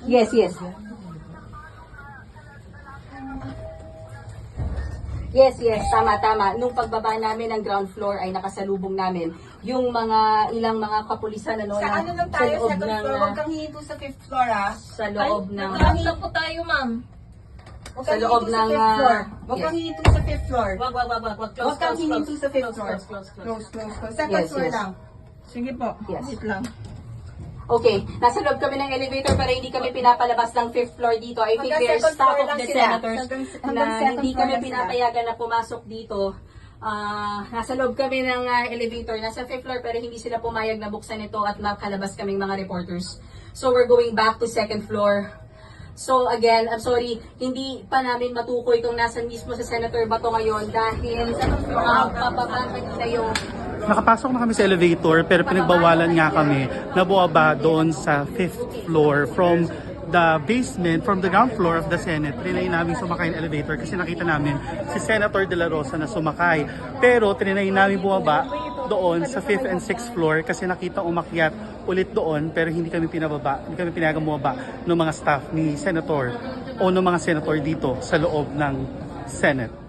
Yes, yes. Yes, yes, tama. Nung pagbaba namin ng ground floor ay nakasalubong namin yung ilang mga kapulisan Sa ano lang tayo, second floor, huwag kang hihinto sa fifth floor ha. sa loob ng Naglalakad po tayo, ma'am. Huwag sa kang loob hihinto sa ng, fifth floor. Huwag yes. kang hihinto sa fifth floor. Wag. Huwag kang hihinto sa fifth floor. Close. Second Yes, floor yes. lang. Sige po, Yes. wait lang. Okay, nasa loob kami ng elevator pero hindi kami pinapalabas ng fifth floor dito. I think Hanggang there's second staff floor of lang the sila. senators Hanggang na second hindi floor kami lang sila. pinapayagan na pumasok dito. Nasa loob kami ng elevator, nasa fifth floor pero hindi sila pumayag na buksan ito at makalabas kaming mga reporters. So we're going back to second floor. So again, I'm sorry, hindi pa namin matukoy kung nasan mismo sa Senator Bato ngayon dahil pababa kanina yung Nakapasok na kami sa elevator pero pinagbawalan nga kami na buwaba doon sa 5th floor from the basement, from the ground floor of the Senate. Trinay namin sumakay ng elevator kasi nakita namin si Senator De La Rosa na sumakay. Pero trinay namin bumaba doon sa 5th and 6th floor kasi nakita umakyat ulit doon pero hindi kami pinayagang bumaba ng mga staff ni Senator o ng mga Senator dito sa loob ng Senate.